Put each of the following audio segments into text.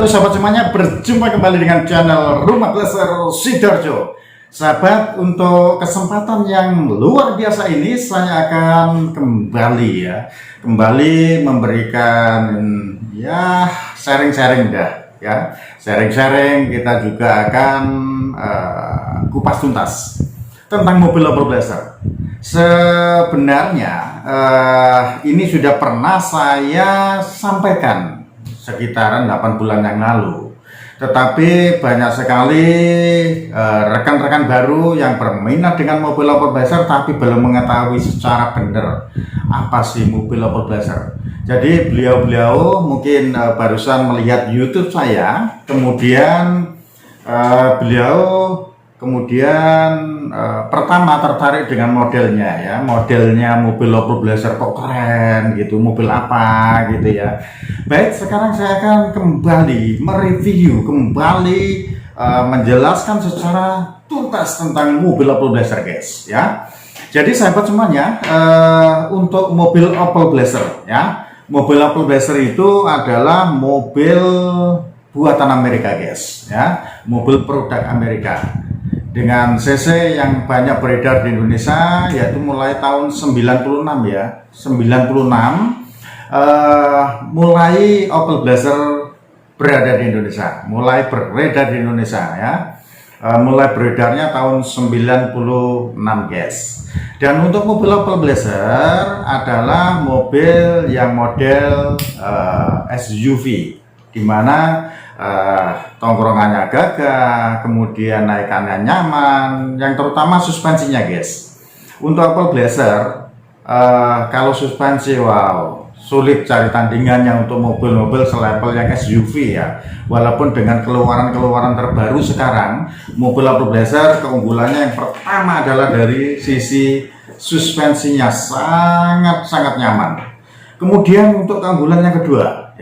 Halo sahabat semuanya, berjumpa kembali dengan channel Rumah Blazer Sidoarjo. Sahabat, untuk kesempatan yang luar biasa ini saya akan kembali memberikan sharing-sharing sharing-sharing. Kita juga akan kupas tuntas tentang mobil Opel Blazer. Sebenarnya ini sudah pernah saya sampaikan sekitaran 8 bulan yang lalu, tetapi banyak sekali rekan-rekan baru yang berminat dengan mobil Opel Blazer tapi belum mengetahui secara benar apa sih mobil Opel Blazer. Jadi beliau-beliau mungkin barusan melihat YouTube saya, kemudian pertama tertarik dengan modelnya modelnya mobil Opel Blazer kok keren gitu, mobil apa gitu ya. Baik, sekarang saya akan kembali mereview, menjelaskan secara tuntas tentang mobil Opel Blazer guys ya. Jadi sahabat semuanya, untuk mobil Opel Blazer mobil Opel Blazer itu adalah mobil buatan Amerika guys ya, mobil produk Amerika dengan CC yang banyak beredar di Indonesia, yaitu mulai tahun 96 mulai Opel Blazer berada di Indonesia, mulai beredar di Indonesia mulai beredarnya tahun 96 guys. Dan untuk mobil Opel Blazer adalah mobil yang model SUV, dimana tongkrongannya gagah, kemudian naikannya nyaman, yang terutama suspensinya guys. Untuk Opel Blazer kalau suspensi sulit cari tandingannya untuk mobil-mobil selevel yang SUV ya. Walaupun dengan keluaran terbaru sekarang, mobil Opel Blazer keunggulannya yang pertama adalah dari sisi suspensinya sangat nyaman. Kemudian untuk keunggulannya kedua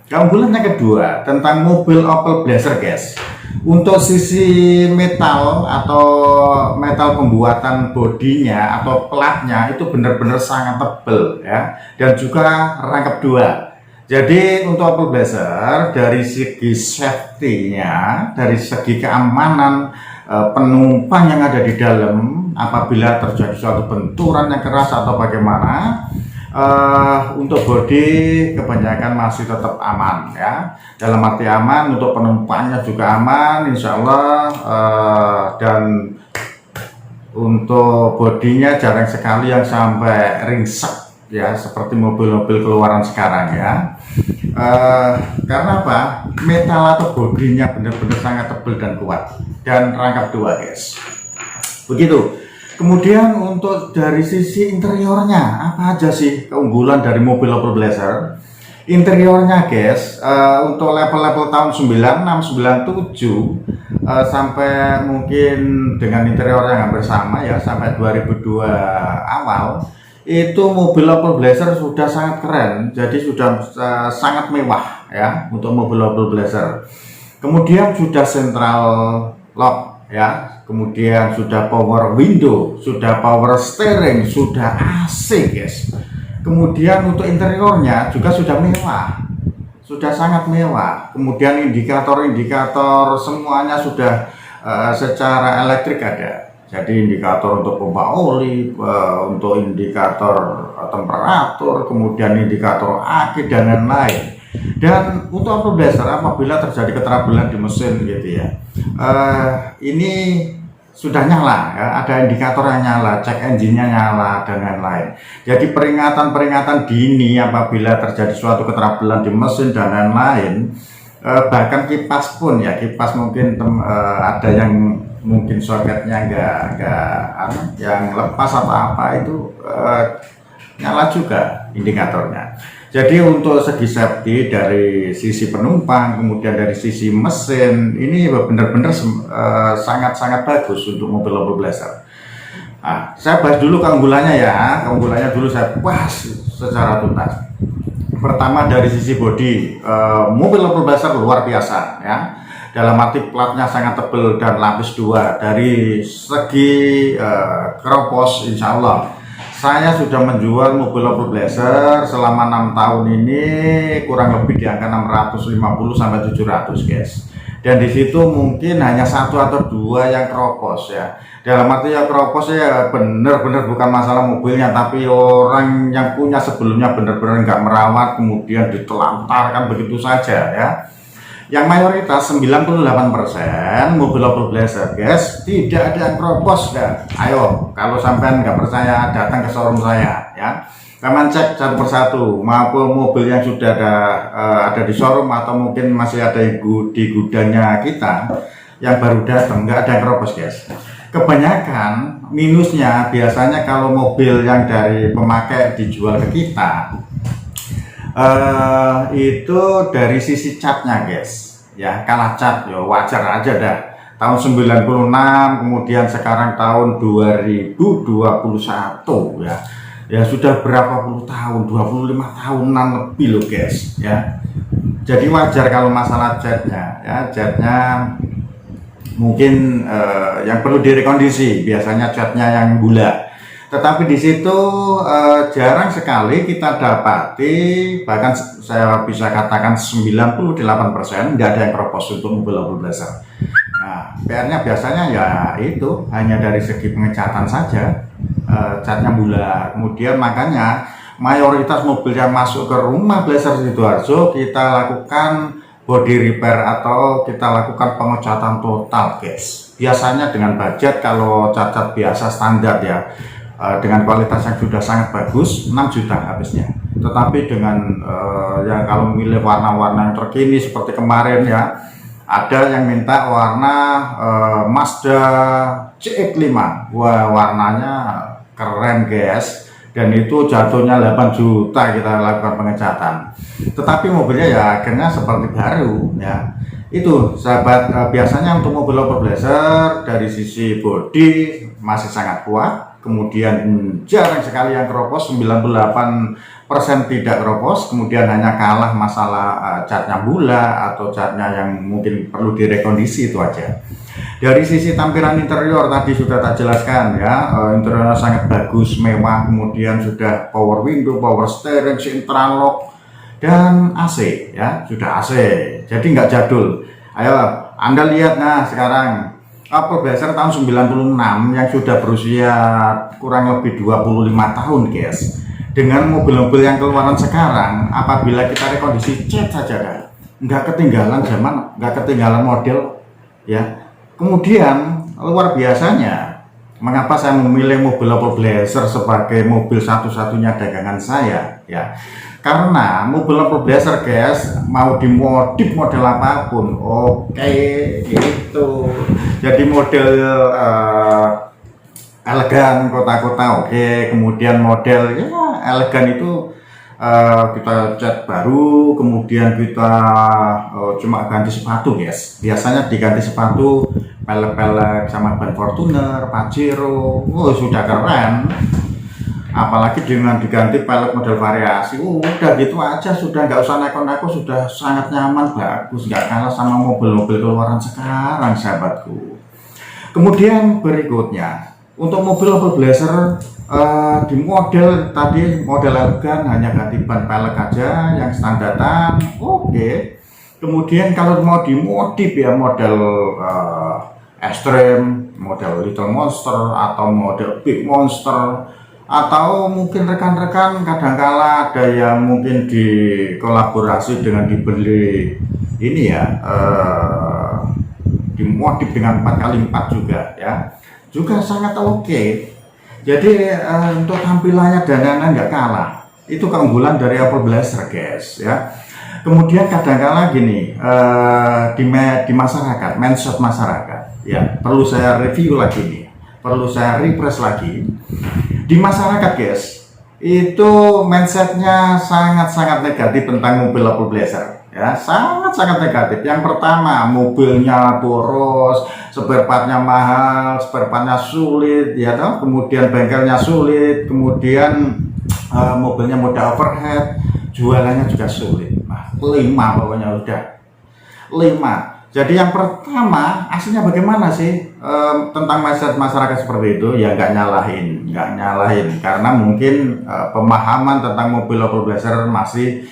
keunggulannya kedua tentang mobil Opel Blazer guys, untuk sisi metal pembuatan bodinya atau platnya itu benar-benar sangat tebal dan juga rangkap dua. Jadi untuk Opel Blazer dari segi safety-nya, dari segi keamanan penumpang yang ada di dalam apabila terjadi suatu benturan yang keras atau bagaimana, untuk bodi kebanyakan masih tetap aman dalam arti aman, untuk penumpangnya juga aman insya Allah, dan untuk bodinya jarang sekali yang sampai ringsek seperti mobil-mobil keluaran sekarang karena apa? Metal atau bodinya benar-benar sangat tebal dan kuat dan rangkap dua guys, begitu. Kemudian untuk dari sisi interiornya, apa aja sih keunggulan dari mobil Opel Blazer? Interiornya guys, untuk level-level tahun 96, 97 sampai mungkin dengan interior yang hampir sama sampai 2002 awal, itu mobil Opel Blazer sudah sangat keren. Jadi sudah sangat mewah untuk mobil Opel Blazer. Kemudian sudah central lock kemudian sudah power window, sudah power steering, sudah AC guys. Kemudian untuk interiornya juga sudah mewah, sudah sangat mewah. Kemudian indikator semuanya sudah secara elektrik ada. Jadi indikator untuk pompa oli, untuk indikator temperatur, kemudian indikator aki dan lain-lain. Dan untuk Opel Blazer apabila terjadi ketrabelan di mesin ini sudah nyala ada indikator yang nyala, cek engine-nya nyala dan lain-lain. Jadi peringatan dini apabila terjadi suatu ketrabelan di mesin dan lain-lain. Bahkan kipas pun kipas mungkin ada yang mungkin soketnya enggak yang lepas atau apa itu nyala juga indikatornya. Jadi untuk segi safety dari sisi penumpang, kemudian dari sisi mesin, ini benar-benar sangat bagus untuk mobil Opel Blazer. Saya bahas dulu keunggulannya keunggulannya dulu saya bahas secara tuntas. Pertama dari sisi bodi, mobil Opel Blazer luar biasa dalam arti platnya sangat tebal dan lapis dua. Dari segi keropos insya Allah saya sudah menjual mobil Opel Blazer selama 6 tahun ini kurang lebih di angka 650 sampai 700 guys. Dan di situ mungkin hanya satu atau dua yang keropos ya. Dalam arti ya keropos ya bener-bener bukan masalah mobilnya, tapi orang yang punya sebelumnya bener-bener nggak merawat kemudian ditelantarkan begitu saja ya. Yang mayoritas 98% mobil Opel Blazer guys tidak ada yang keropos ya. Ayo kalau sampai nggak percaya datang ke showroom saya ya. Kalian cek satu persatu maupun mobil yang sudah ada di showroom atau mungkin masih ada di gudangnya kita yang baru datang, nggak ada yang keropos guys. Kebanyakan minusnya biasanya kalau mobil yang dari pemakai dijual ke kita itu dari sisi catnya guys ya, kalah cat ya wajar aja dah. Tahun 96 kemudian sekarang tahun 2021 ya. Ya sudah berapa puluh tahun, 25 tahunan lebih loh guys ya. Jadi wajar kalau masalah catnya ya, catnya mungkin yang perlu direkondisi, biasanya catnya yang bulat. Tetapi di situ jarang sekali kita dapati, bahkan saya bisa katakan 98% tidak ada yang keropos untuk mobil Opel Blazer. Nah, PR-nya biasanya ya itu hanya dari segi pengecatan saja. Catnya bulat. Kemudian makanya mayoritas mobil yang masuk ke rumah Blazer Sidoarjo kita lakukan body repair atau kita lakukan pengecatan total guys. Biasanya dengan budget kalau cat biasa standar ya, dengan kualitas yang sudah sangat bagus 6 juta habisnya. Tetapi dengan yang kalau memilih warna-warna yang terkini seperti kemarin ya, ada yang minta warna Mazda CX-5. Wah, warnanya keren guys, dan itu jatuhnya 8 juta kita lakukan pengecatan. Tetapi mobilnya ya akhirnya seperti baru ya. Itu sahabat, biasanya untuk mobil Opel Blazer dari sisi bodi masih sangat kuat, kemudian jarang sekali yang keropos, 98% tidak keropos, kemudian hanya kalah masalah catnya bulat atau catnya yang mungkin perlu direkondisi, itu aja. Dari sisi tampilan interior tadi sudah tak jelaskan ya, interiornya sangat bagus, mewah, kemudian sudah power window, power steering, central lock, dan AC ya, sudah AC, jadi nggak jadul. Ayo Anda lihat, nah sekarang Opel Blazer tahun 96 yang sudah berusia kurang lebih 25 tahun guys, dengan mobil-mobil yang keluaran sekarang, apabila kita rekondisi cat saja kan, nggak ketinggalan zaman, nggak ketinggalan model ya. Kemudian luar biasanya, mengapa saya memilih mobil Opel Blazer sebagai mobil satu-satunya dagangan saya ya, karena mobil Opel Blazer guys mau dimodif model apapun oke gitu. Jadi model elegan kota-kota oke, kemudian model ya elegan itu kita cat baru, kemudian kita cuma ganti sepatu guys. Biasanya diganti sepatu, pelek-pelek sama ban Fortuner, Pajero, sudah keren. Apalagi dengan diganti pelek model variasi, udah gitu aja, sudah nggak usah neko-neko, sudah sangat nyaman, bagus, nggak kalah sama mobil-mobil keluaran sekarang sahabatku. Kemudian berikutnya untuk mobil Opel Blazer di model tadi, model elegan, hanya ganti ban pelek aja yang standaran oke. Kemudian kalau mau dimodif ya model Extreme, model Little Monster atau model Big Monster, atau mungkin rekan-rekan kadangkala ada yang mungkin dikolaborasi dengan dibeli ini ya, dimodif dengan 4x4 juga ya, juga sangat oke. Jadi untuk tampilannya dan lain-lain nggak kalah, itu keunggulan dari Opel Blazer guys ya. Kemudian kadang-kala gini, di masyarakat, mindset masyarakat ya, perlu saya review lagi nih, perlu saya refresh lagi. Di masyarakat guys, itu mindsetnya sangat-sangat negatif tentang mobil Opel Blazer ya, sangat-sangat negatif. Yang pertama, mobilnya boros, spare partnya mahal, spare partnya sulit ya toh, kemudian bengkelnya sulit, kemudian mobilnya mudah overhead, jualannya juga sulit. Nah, 5 pokoknya udah 5. Jadi yang pertama, aslinya bagaimana sih tentang masyarakat seperti itu? Ya nggak nyalahin, karena mungkin pemahaman tentang mobil Opel Blazer masih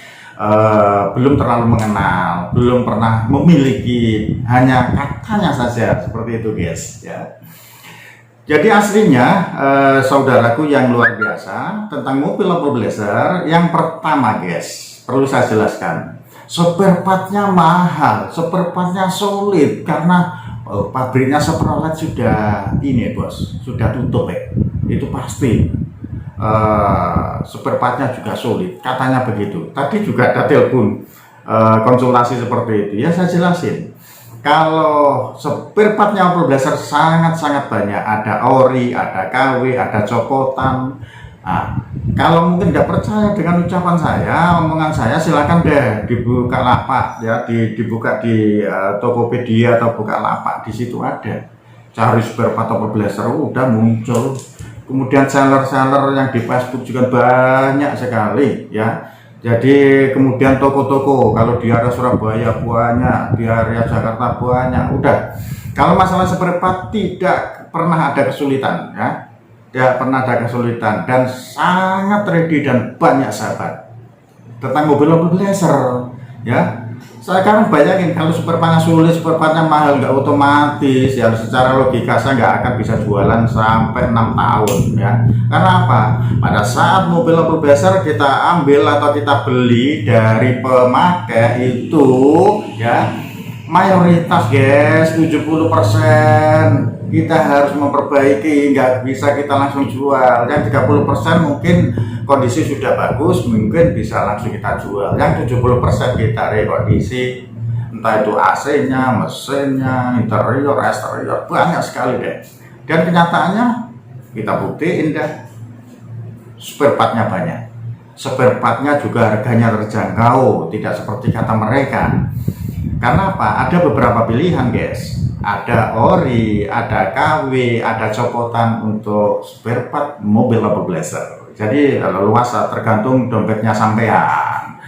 belum terlalu mengenal, belum pernah memiliki, hanya katanya saja seperti itu, guys. Ya. Jadi aslinya saudaraku yang luar biasa tentang mobil Opel Blazer, yang pertama, guys, perlu saya jelaskan. Spare partnya mahal, spare partnya solid karena pabriknya Chevrolet sudah ini bos, sudah tutup ya. Itu pasti. Spare partnya juga solid, katanya begitu. Tadi juga ada telepon konsultasi seperti itu. Ya saya jelasin. Kalau spare partnya Opel Blazer sangat-sangat banyak. Ada ori, ada KW, ada copotan. Nah, kalau mungkin tidak percaya dengan ucapan saya, omongan saya, silakan deh dibuka lapak ya, dibuka di Tokopedia atau Bukalapak, di situ ada. Cari spare part Opel Blazer, udah muncul. Kemudian seller-seller yang di Facebook juga banyak sekali ya. Jadi kemudian toko-toko, kalau di area Surabaya banyak, di area Jakarta banyak, udah. Kalau masalah spare part tidak pernah ada kesulitan ya. Tidak pernah ada kesulitan dan sangat ready dan banyak sahabat tentang mobil Opel Blazer ya. Sekarang bayangin kalau spare partnya sulit, spare partnya mahal, nggak otomatis ya, secara logika saya nggak akan bisa jualan sampai 6 tahun ya. Karena apa? Pada saat mobil Opel Blazer kita ambil atau kita beli dari pemakai itu ya, mayoritas guys 70% kita harus memperbaiki, nggak bisa kita langsung jual. Yang 30% mungkin kondisi sudah bagus, mungkin bisa langsung kita jual. Yang 70% kita rekondisi, entah itu AC-nya, mesinnya, interior, eksterior, banyak sekali deh. Dan kenyataannya kita buktiin deh, spare partnya banyak. Spare partnya juga harganya terjangkau, tidak seperti kata mereka. Karena apa? Ada beberapa pilihan guys. Ada ori, ada KW, ada copotan untuk spare part mobil Opel Blazer. Jadi leluasa, tergantung dompetnya sampean.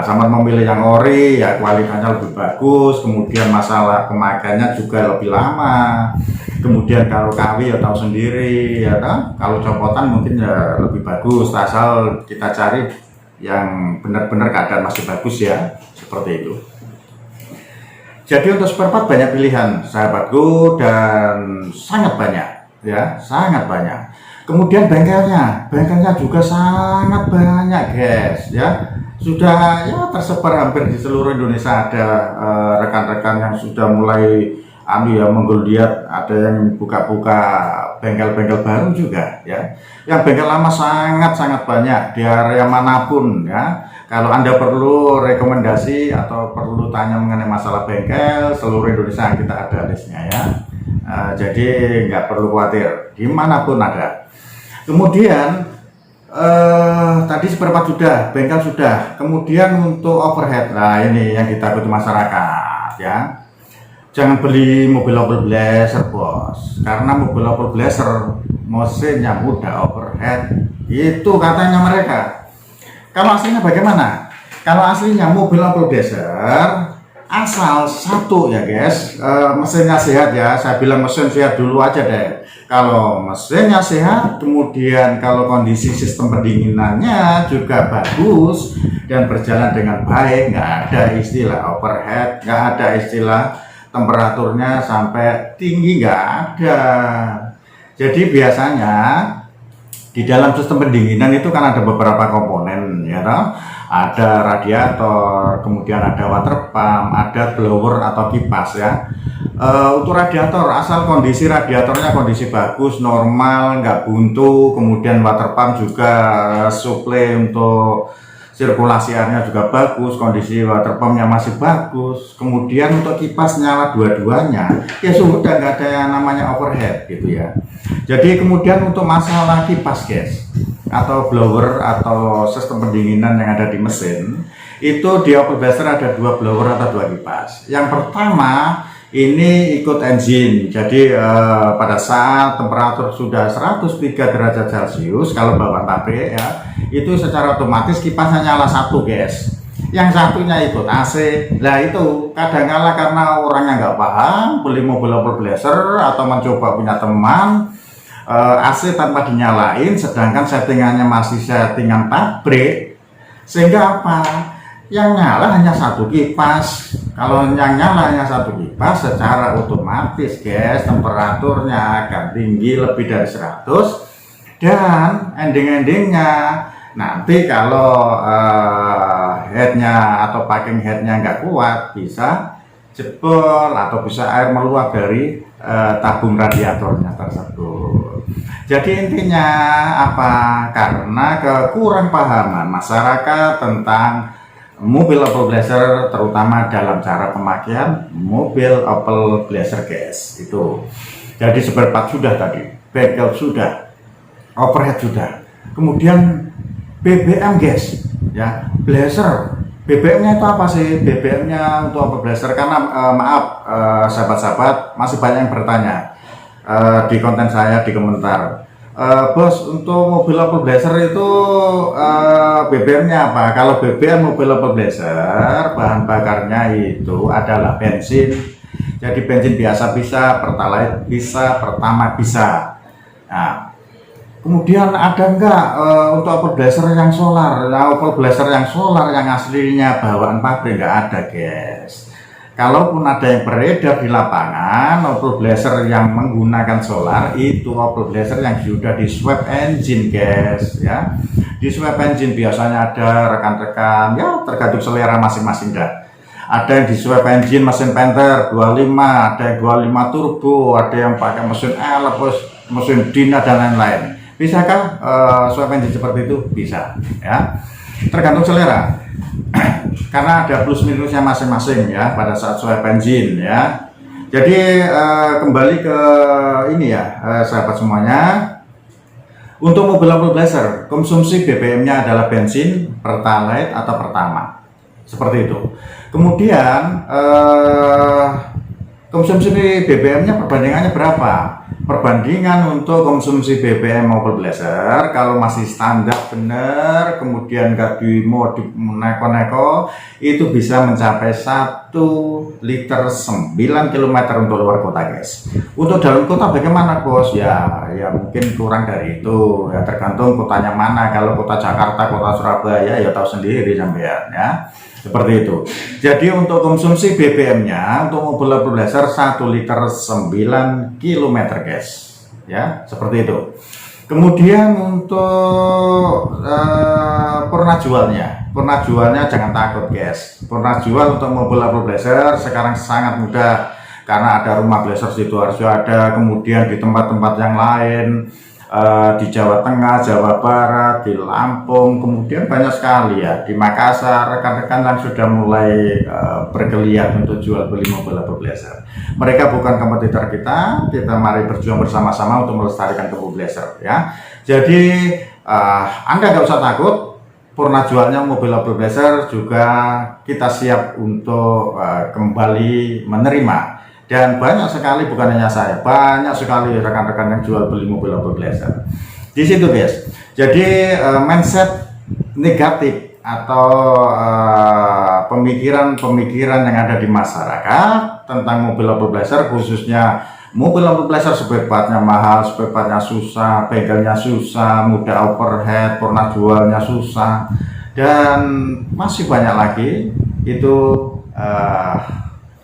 Sama memilih yang ori ya kualitasnya lebih bagus, kemudian masalah pemakaiannya juga lebih lama. Kemudian kalau KW ya tahu sendiri ya kan? Kalau copotan mungkin ya lebih bagus, asal kita cari yang benar-benar keadaan masih bagus ya, seperti itu. Jadi untuk spare part banyak pilihan sahabatku dan sangat banyak ya, sangat banyak. Kemudian bengkelnya juga sangat banyak guys ya. Sudah ya tersebar hampir di seluruh Indonesia. Ada rekan-rekan yang sudah mulai menggeliat, ada yang buka-buka bengkel-bengkel baru juga ya. Yang bengkel lama sangat-sangat banyak di area manapun ya. Kalau Anda perlu rekomendasi atau perlu tanya mengenai masalah bengkel, seluruh Indonesia kita ada listnya ya. Jadi nggak perlu khawatir, dimanapun ada. Kemudian tadi spare part sudah, bengkel sudah. Kemudian untuk overhead, nah ini yang ditakuti masyarakat ya. Jangan beli mobil Opel Blazer bos, karena mobil Opel Blazer mesinnya mudah overhead, itu katanya mereka. Kalau aslinya bagaimana? Kalau aslinya mobil Opel Blazer asal satu ya guys, mesinnya sehat ya. Saya bilang mesin sehat dulu aja deh. Kalau mesinnya sehat, kemudian kalau kondisi sistem pendinginannya juga bagus dan berjalan dengan baik, nggak ada istilah overhead, nggak ada istilah temperaturnya sampai tinggi, nggak ada. Jadi biasanya di dalam sistem pendinginan itu kan ada beberapa komponen ya toh? Ada radiator, kemudian ada water pump, ada blower atau kipas ya. Untuk radiator, asal kondisi radiatornya kondisi bagus, normal, nggak buntu, kemudian water pump juga suplai untuk sirkulasi airnya juga bagus, kondisi water pumpnya masih bagus, kemudian untuk kipas nyala dua-duanya, ya sudah nggak ada yang namanya overhead gitu ya. Jadi kemudian untuk masalah kipas guys, atau blower atau sistem pendinginan yang ada di mesin, itu di Opel Blazer ada 2 blower atau 2 kipas. Yang pertama ini ikut engine, jadi pada saat temperatur sudah 103 derajat Celcius, kalau bawaan pabrik ya, itu secara otomatis kipasnya nyala satu guys. yang satunya ikut AC. Nah itu kadang-kala karena orangnya nggak paham, beli mobil Opel Blazer atau mencoba punya teman AC tanpa dinyalain, sedangkan settingannya masih settingan pabrik, sehingga apa? Yang nyala hanya satu kipas. Kalau yang nyala hanya satu kipas, secara otomatis guys, temperaturnya akan tinggi lebih dari 100, dan ending-endingnya nanti kalau headnya atau packing headnya nggak kuat, bisa jebol atau bisa air meluap dari tabung radiatornya tersebut. Jadi intinya apa? Karena kekurang pahaman masyarakat tentang mobil Opel Blazer, terutama dalam cara pemakaian mobil Opel Blazer guys. Itu jadi spare part sudah tadi, bengkel sudah, overhead sudah, kemudian BBM guys ya. Blazer BBM-nya itu apa sih? BBM-nya untuk Opel Blazer, karena maaf sahabat-sahabat, masih banyak yang bertanya di konten saya di komentar, bos, untuk mobil Opel Blazer itu BBM-nya apa? Kalau BBM mobil Opel Blazer, bahan bakarnya itu adalah bensin. Jadi bensin biasa bisa, pertalite bisa, pertamax bisa. Nah, kemudian ada enggak untuk Opel Blazer yang solar? Nah, Opel Blazer yang solar yang aslinya bawaan pabrik nggak ada guys. Kalaupun ada yang beredar di lapangan, Opel Blazer yang menggunakan solar itu Opel Blazer yang sudah di swap engine guys ya. Di swap engine biasanya ada rekan-rekan ya, tergantung selera masing-masing dah. Ada yang di swap engine mesin Panther 25, ada yang 25 turbo, ada yang pakai mesin L, mesin Dina dan lain-lain. Bisakah swap engine seperti itu? Bisa ya, tergantung selera. Karena ada plus minusnya masing-masing ya pada saat swap engine ya. Jadi kembali ke ini ya sahabat semuanya, untuk mobil Opel Blazer konsumsi BBM-nya adalah bensin, pertalite atau pertamax, seperti itu. Kemudian konsumsi BBM-nya perbandingannya berapa? Perbandingan untuk konsumsi BBM Opel Blazer kalau masih standar benar, kemudian nggak dimodif neko-neko, itu bisa mencapai 1 liter 9 km untuk luar kota guys. Untuk dalam kota bagaimana bos? Ya mungkin kurang dari itu ya, tergantung kotanya mana. Kalau kota Jakarta, kota Surabaya ya tahu sendiri sampean ya. Seperti itu. Jadi untuk konsumsi BBM-nya untuk mobil Opel Blazer 1 liter 9 km guys. Ya, seperti itu. Kemudian untuk purna jualnya jangan takut guys. Purna jual untuk mobil Opel Blazer sekarang sangat mudah, karena ada rumah Blazer Sidoarjo, ada kemudian di tempat-tempat yang lain, di Jawa Tengah, Jawa Barat, di Lampung, kemudian banyak sekali ya di Makassar, rekan-rekan yang sudah mulai bergeliat untuk jual beli mobil Opel Blazer. Mereka bukan kompetitor kita mari berjuang bersama-sama untuk melestarikan mobil Blazer ya. Jadi Anda nggak usah takut, purna jualnya mobil Opel Blazer juga kita siap untuk kembali menerima. Dan banyak sekali, bukan hanya saya, banyak sekali rekan-rekan yang jual beli mobil Opel Blazer di situ guys. Jadi mindset negatif atau pemikiran-pemikiran yang ada di masyarakat tentang mobil Opel Blazer, khususnya mobil Opel Blazer spare partnya mahal, spare partnya susah, bengkelnya susah, mudah overhead, purna jualnya susah, dan masih banyak lagi itu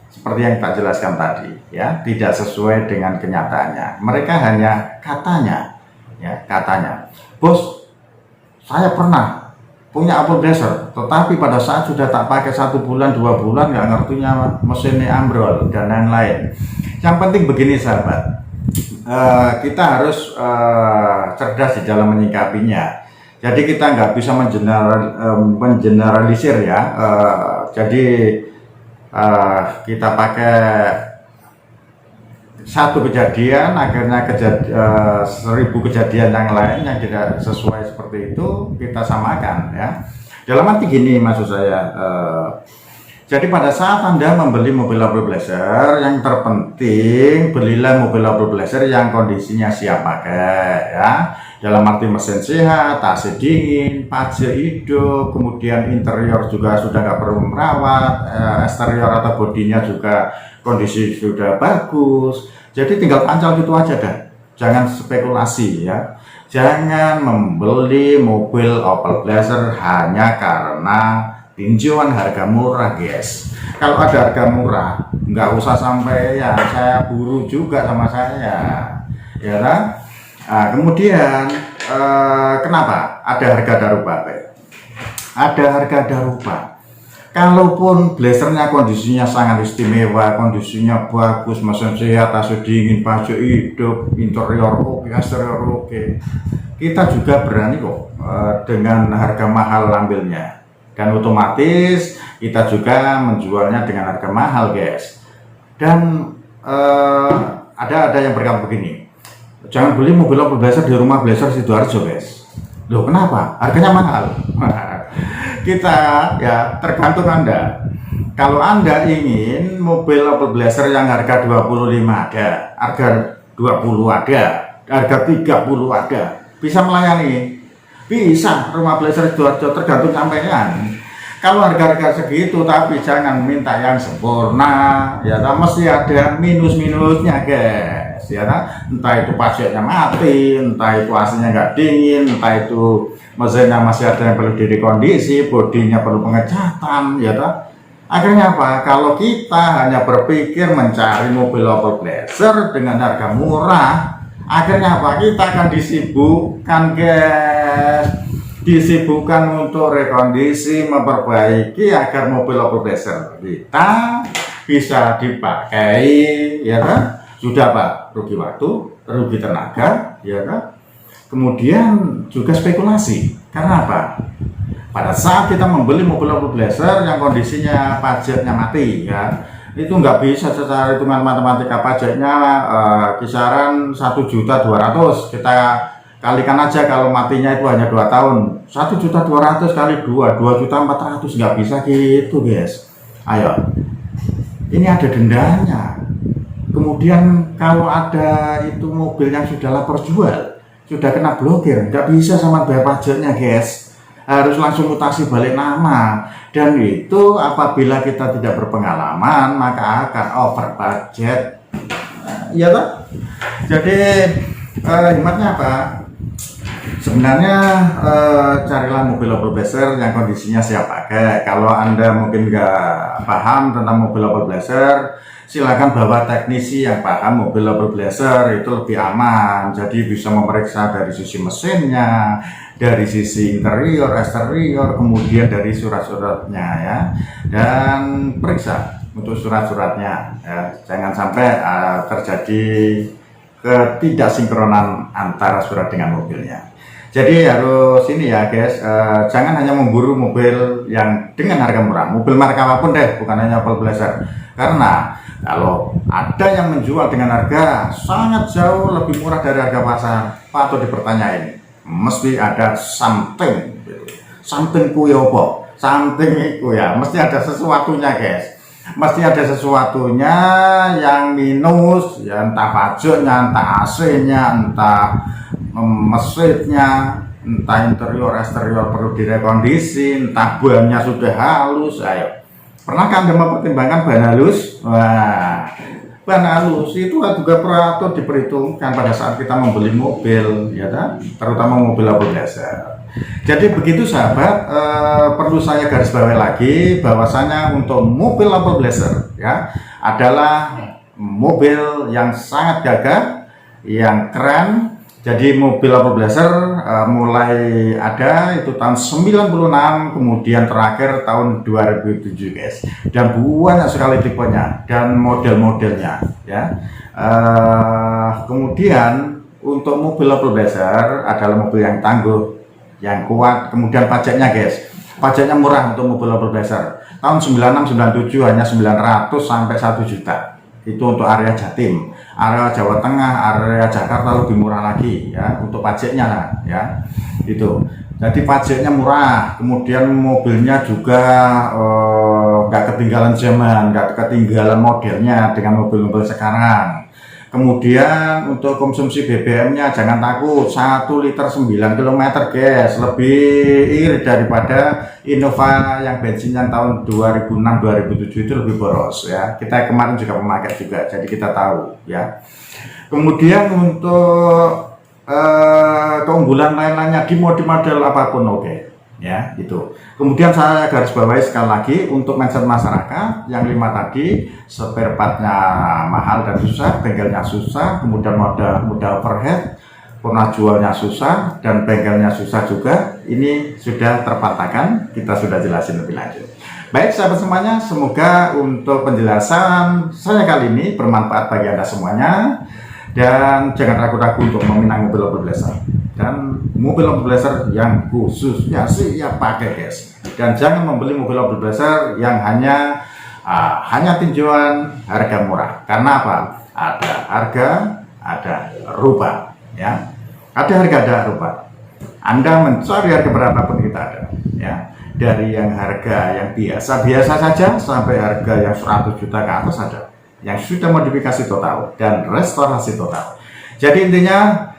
seperti yang tak jelaskan tadi ya, tidak sesuai dengan kenyataannya. Mereka hanya katanya ya, katanya, bos saya pernah punya Opel Blazer, tetapi pada saat sudah tak pakai 1 bulan 2 bulan nggak ngertinya mesinnya ambrol dan lain-lain. Yang penting begini sahabat, kita harus cerdas di dalam menyikapinya. Jadi kita nggak bisa mengeneralisir ya. Jadi kita pakai satu kejadian akhirnya 1000 kejadian yang lain yang tidak sesuai seperti itu kita samakan ya. Dalam arti gini maksud saya, Jadi pada saat Anda membeli mobil Opel Blazer, yang terpenting belilah mobil Opel Blazer yang kondisinya siap pakai ya. Dalam arti mesin sehat, AC dingin, pajak hidup, kemudian interior juga sudah nggak perlu merawat, eksterior atau bodinya juga kondisi sudah bagus. Jadi tinggal pancal gitu aja dah. Jangan spekulasi ya. Jangan membeli mobil Opel Blazer hanya karena tinjauan harga murah, guys. Kalau ada harga murah, nggak usah sampai ya saya buru juga sama saya, ya kan? Nah, kemudian kenapa ada harga darurat? Ada harga darurat. Kalaupun blazernya kondisinya sangat istimewa, kondisinya bagus, mesin sehat, AC dingin, pajak hidup, interior oke, eksterior oke, kita juga berani kok dengan harga mahal ambilnya. Dan otomatis kita juga menjualnya dengan harga mahal, guys. Dan ada yang berkata begini, jangan beli mobil Opel Blazer di rumah Blazer Sidoarjo, guys. Loh, kenapa? Harganya mahal. Kita ya tergantung Anda. Kalau Anda ingin mobil Opel Blazer yang harga 25 ada, harga 20 ada, harga 30 ada, bisa melayani. Bisa rumah Blazer Sidoarjo, tergantung sampean. Kalau harga-harga segitu tapi jangan minta yang sempurna, ya mesti ada minus-minusnya, guys. Ya entah itu pajaknya mati, entah itu AC-nya nggak dingin, entah itu mesinnya masih ada yang perlu direkondisi, bodinya perlu pengecatan, ya akhirnya apa? Kalau kita hanya berpikir mencari mobil Opel Blazer dengan harga murah, akhirnya apa? Kita akan disibukkan, guys. Disibukkan untuk rekondisi, memperbaiki agar mobil Opel Blazer kita bisa dipakai, ya kan? Sudah Pak, rugi waktu, rugi tenaga, ya kan? Kemudian juga spekulasi. Karena apa? Pada saat kita membeli mobil Opel Blazer yang kondisinya pajaknya mati, ya, itu nggak bisa secara hitungan matematika pajaknya kisaran 1.200.000. Kita kalikan aja kalau matinya itu hanya 2 tahun. 1.200.000 kali 2.400.000, nggak bisa gitu, guys. Ayo, ini ada dendanya. Kemudian kalau ada itu mobil yang sudah lapor jual, sudah kena blokir, nggak bisa sama bayar pajaknya, guys. Harus langsung mutasi balik nama. Dan itu apabila kita tidak berpengalaman, maka akan over budget. Iya toh? Jadi hematnya apa? Sebenarnya carilah mobil Opel Blazer yang kondisinya siap pakai. Kalau Anda mungkin nggak paham tentang mobil Opel Blazer, silakan bawa teknisi yang paham mobil Opel Blazer, itu lebih aman. Jadi bisa memeriksa dari sisi mesinnya, dari sisi interior, eksterior, kemudian dari surat-suratnya ya. Dan periksa untuk surat-suratnya ya. Jangan sampai terjadi ketidaksinkronan antara surat dengan mobilnya. Jadi harus ini ya, guys, jangan hanya memburu mobil yang dengan harga murah, mobil merek apapun deh, bukan hanya Opel Blazer. Karena kalau ada yang menjual dengan harga sangat jauh lebih murah dari harga pasar, patut dipertanyain. Mesti ada something kuyopo, something itu ya, mesti ada sesuatunya, guys. Mesti ada sesuatunya yang minus, ya entah pajaknya, entah AC-nya, entah mesinnya, entah interior eksterior perlu direkondisi, entah bannya sudah halus. Ayo, pernahkah Anda mempertimbangkan ban halus? Wah, ban halus itu juga patut diperhitungkan pada saat kita membeli mobil, ya kan? Terutama mobil Opel Blazer. Jadi begitu sahabat, perlu saya garis bawahi lagi bahwasanya untuk mobil Opel Blazer ya adalah mobil yang sangat gagah, yang keren. Jadi mobil Opel Blazer mulai ada itu tahun 96, kemudian terakhir tahun 2007, guys. Dan banyak sekali tipenya dan model-modelnya ya. Kemudian untuk mobil Opel Blazer adalah mobil yang tangguh, yang kuat. Kemudian pajaknya, guys, pajaknya murah untuk mobil Opel Blazer. Tahun 96-97 hanya 900 sampai 1 juta. Itu untuk area Jatim, area Jawa Tengah, area Jakarta lebih murah lagi ya untuk pajaknya ya. Itu Jadi pajaknya murah, kemudian mobilnya juga nggak ketinggalan zaman, nggak ketinggalan modelnya dengan mobil-mobil sekarang. Kemudian untuk konsumsi BBM-nya jangan takut, 1 liter 9 km guys, lebih irit daripada Innova yang bensin yang tahun 2006-2007 itu lebih boros ya. Kita kemarin juga memakai juga, jadi kita tahu ya. Kemudian untuk keunggulan lain-lainnya di model apapun oke. Ya gitu. Kemudian saya garis bawahi sekali lagi untuk mindset masyarakat yang 5 tadi, spare partnya mahal dan susah, bengkelnya susah, kemudian mudah overhead, pernah jualnya susah, dan bengkelnya susah juga. Ini sudah terpatahkan, kita sudah jelasin lebih lanjut. Baik sahabat semuanya, semoga untuk penjelasan saya kali ini bermanfaat bagi Anda semuanya. Dan jangan ragu-ragu untuk meminang mobil blazer, dan mobil blazer yang khususnya siap pakai guys. Dan jangan membeli mobil blazer yang hanya tinjauan harga murah. Karena apa? Ada harga, ada rupa ya. Ada harga, ada rupa. Anda mencari harga berapapun kita ada ya. Dari yang harga yang biasa-biasa saja sampai harga yang 100 juta ke atas ada, yang sudah modifikasi total dan restorasi total. Jadi intinya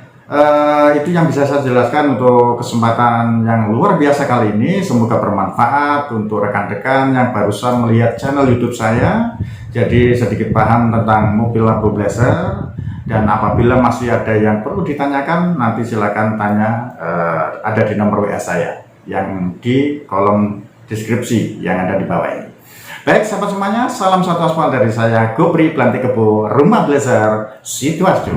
itu yang bisa saya jelaskan untuk kesempatan yang luar biasa kali ini. Semoga bermanfaat untuk rekan-rekan yang barusan melihat channel YouTube saya. Jadi sedikit paham tentang mobil lampu blazer. Dan apabila masih ada yang perlu ditanyakan, nanti silakan tanya, ada di nomor WA saya yang di kolom deskripsi yang ada di bawah ini. Baik sahabat semuanya, salam satu aspal dari saya, Gopri Plantik Kebo, Rumah Blazer, Sidoarjo.